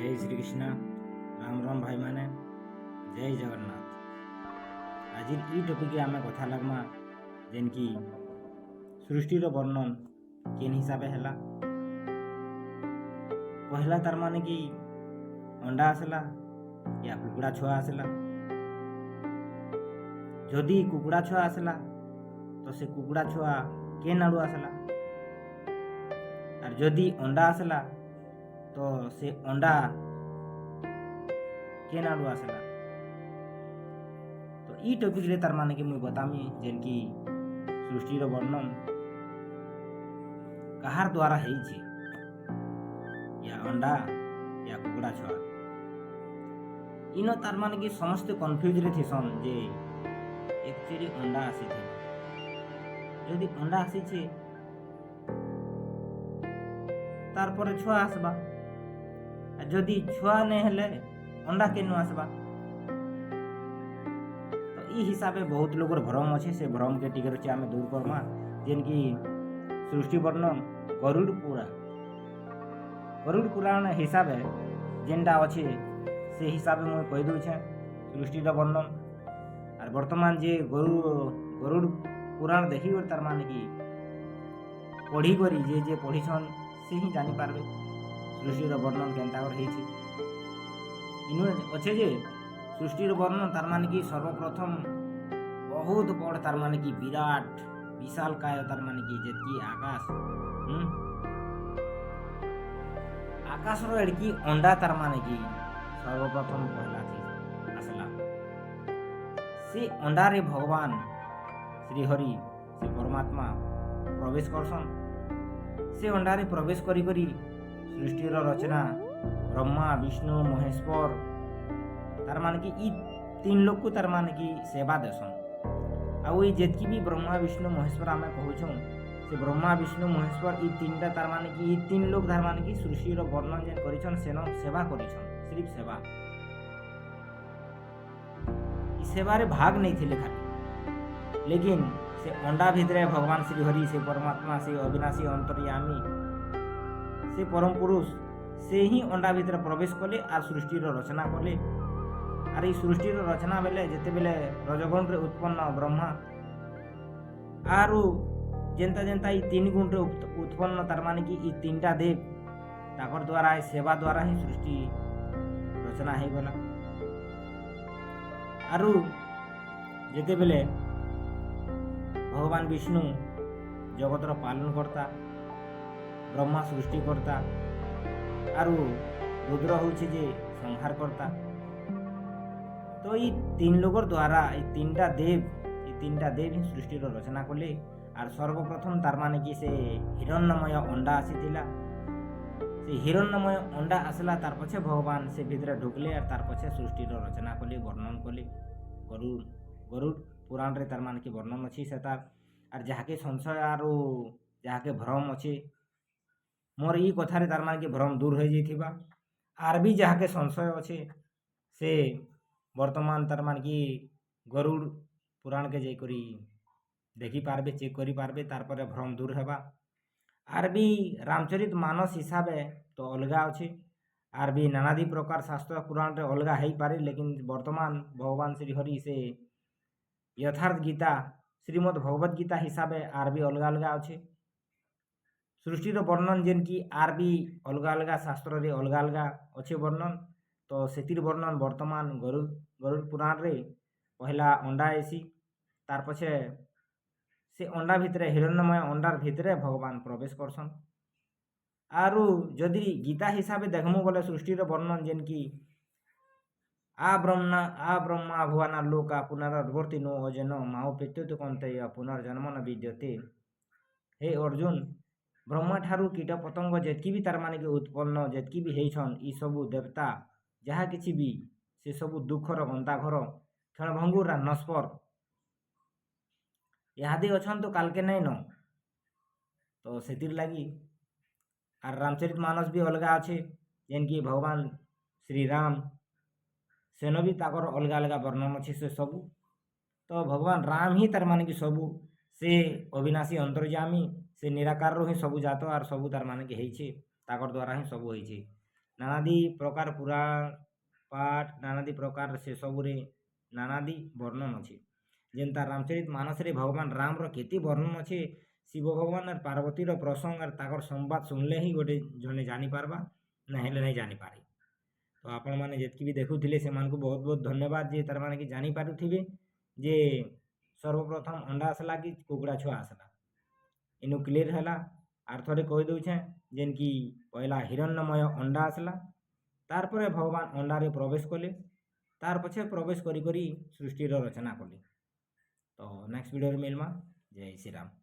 जय श्रीकृष्ण राम राम भाई माने जय जगन्नाथ। आज ई टॉपिक आम कथा लगमा जेन की सृष्टिर वर्णन केन हिसाब है। पहला तार माने कि अंडा आसला या कुकुड़ा छुआ आसला। जदि कुकुड़ा छुआ आसला तो से कुकुड़ा छुआ केन आड़ू आसला, और जदि अंडा आसला तो से अंडा केन आड़ू आसला। तो ई टॉपिक रे तार माने कि मुई बतामी जेन की सृष्टिर वर्णन कहार द्वारा हेइछे, या अंडा या कुकुड़ा छुआ। इन तार माने कि समस्त कन्फ्यूज रे थिसन जे एक्चुअली अंडा आसी थे। जदि अंडा आसीछे तार पर छुआ आसबा, जदि छुआ नहीं हेले अंडा केनु आसबा। तो ई हिसाबे बहुत लोगर भ्रम अच्छे, से भ्रम के टिके रचे आमे दूर करमा। जेन की सृष्टि वर्णन गरुड़ पुराण हिसाबे जेनटा अच्छे से हिसाबे मुझे कही दूचे सृष्टिर वर्णन। और वर्तमान जे गरुड़ पुराण देखी तार माने कि पढ़ी करी जे पढ़ीछन से ही जानी पारबे सृष्टिर वर्णन केनता कर हेइछि। इनु अच्छे जे सृष्टिर वर्णन तार माने कि सर्वप्रथम बहुत बड़ तार माने कि विराट विशाल काय तार माने कि जेतकी आकाश रो एडकी अंडा तार माने कि सर्वप्रथम पहला थी आसला। से अंडा रे भगवान श्री हरि से परमात्मा प्रवेश करसन। से अंडा रे प्रवेश करी करी सृष्टिर रचना ब्रह्मा विष्णु महेश्वर तार माने कि ई तीन लोग को तार माने कि सेवा देसन। आउ जेतकी भी ब्रह्मा विष्णु महेश्वर आमे कहूछन, से ब्रह्मा विष्णु महेश्वर ई तीनटा तार माने कि ई तीन लोग तार माने कि सृष्टिर वर्णन जेन करिछन सेन सेवा करिछन। सिर्फ सेवा, ई सेवा रे भाग नहीं थिले खाली, लेकिन से अंडा भितरे भगवान श्री हरि से परमात्मा से अविनाशी अंतर्यामी से परम पुरुष से ही अंडा भितर प्रवेश कले और सृष्टिर रचना कले। और ई सृष्टिर रचना बेले जेते बेले रजगुण रे उत्पन्न ब्रह्मा आरु जेनता जेनता ई तीन गुण रे उत्पन्न तार माने कि ई तीनटा देव ताकर द्वारा सेवा द्वारा ही सृष्टि रचना हो गला। आरु जेते बेले भगवान विष्णु जगतर पालन करता, ब्रह्मा सृष्टि करता, आरु रुद्र होछि जे संहार करता। तो ई तीन लोगर द्वारा ई तीनटा देव ही सृष्टिर रचना कले। और सर्वप्रथम तार माने कि से हिरण्यमय अंडा आसीथिला। से हिरण्यमय अंडा आसला, तार पछे भगवान से भितरे ढुकले और तार पछे सृष्टिर रचना कले, वर्णन कले। गरुड़ पुराण रे तार माने कि वर्णन अछि से तार। और जहाँके संशय आरो जहाँके भ्रम अच्छे मोर ई कथारे तार माने कि भ्रम दूर हो जाइथिबा। आर भी जहाँके संशय अच्छे से वर्तमान तार माने कि गरुड़ पुराण के जाई करी देखी पारबे, चेक करी पारबे, तार पर भ्रम दूर हेबा। आर भी रामचरित मानस हिसाबे तो अलगा अच्छे, आर भी नानादी प्रकार शास्त्र पुराण रे अलगा है पारे, लेकिन वर्तमान भगवान श्री हरि से यथार्थ गीता श्रीमद् भगवत गीता हिसाबे आर भी अलगा अलगा अच्छे। सृष्टिर वर्णन जेन की आर भी अलगा अलगा शास्त्र रे अलगा अलगा अच्छे वर्णन। तो सेतिर वर्णन वर्तमान गरुड़ पुराण रे पहला अंडा आसी, तार पछे से अंडा भितरे हिरण्यमय अंडार भितरे भगवान प्रवेश करसन। आरु जदि गीता हिसाबे देखमु बोले सृष्टिर वर्णन जेन की आ ब्रह्मा भुवना लोका पुनरवर्ती नो अजन माओ पेत्युत कंतय पुनर्जन्म न विद्यते। हे अर्जुन, ब्रह्मा ठारू कीट पतंग जेतकी भी तार माने कि उत्पन्न जेतकी भी हेइछन ई सबु देवता जहाँ किछि भी से सबु दुखर गंताघर क्षणभंगुर नस्पर इहादी अछन तो काल के नहीं न। तो सेतिर लगी आर रामचरित मानस भी अलगा अच्छे, जेन की भगवान श्री राम सेन भी ताकर अलगा अलगा वर्णन अच्छे से सबू। तो भगवान राम ही तार माने कि सबू से अविनाशी अंतर्यामी से निराकार ही सबू जात और सबू तार माने कि हेइछे ताकर द्वारा ही सबू होइछे। ନାନାଦି ପ୍ରକାର ପୁରାଣ ପାଠ ନାନାଦି ପ୍ରକାର ସେସବୁରେ ନାନାଦି ବର୍ଣ୍ଣନ ଅଛି। ଯେନ୍ତା ରାମଚରିତ ମାନସରେ ଭଗବାନ ରାମର କେତେ ବର୍ଣ୍ଣନ ଅଛେ, ଶିବ ଭଗବାନ ଆର୍ ପାର୍ବତୀର ପ୍ରସଙ୍ଗ ଆର୍ ତାଙ୍କର ସମ୍ବାଦ ଶୁଣିଲେ ହିଁ ଗୋଟେ ଜଣେ ଜାଣିପାରବା, ନାହେଲେ ନାଇଁ ଜାଣିପାରେ। ତ ଆପଣମାନେ ଯେତ୍କି ବି ଦେଖୁଥିଲେ ସେମାନଙ୍କୁ ବହୁତ ବହୁତ ଧନ୍ୟବାଦ ଯେ ତାରମାନେ କି ଜାଣିପାରୁଥିବେ ଯେ ସର୍ବପ୍ରଥମ ଅଣ୍ଡା ଆସିଲା କି କୁକୁଡ଼ା ଛୁଆ ଆସିଲା। ଇନୁ କ୍ଲିୟର ହେଲା। ଆର୍ ଥରେ କହିଦେଉଛେଁ ଯେନ୍କି ପହିଲା ହିରଣ୍ୟମୟ ଅଣ୍ଡା ଆସିଲା, ତାରପରେ ଭଗବାନ ଅଣ୍ଡାରେ ପ୍ରବେଶ କଲେ, ତାର ପଛେ ପ୍ରବେଶ କରି କରି ସୃଷ୍ଟିର ରଚନା କଲେ। ତ ନେକ୍ସଟ ଭିଡ଼ିଓରେ ମିଲମା। ଜୟ ଶ୍ରୀରାମ।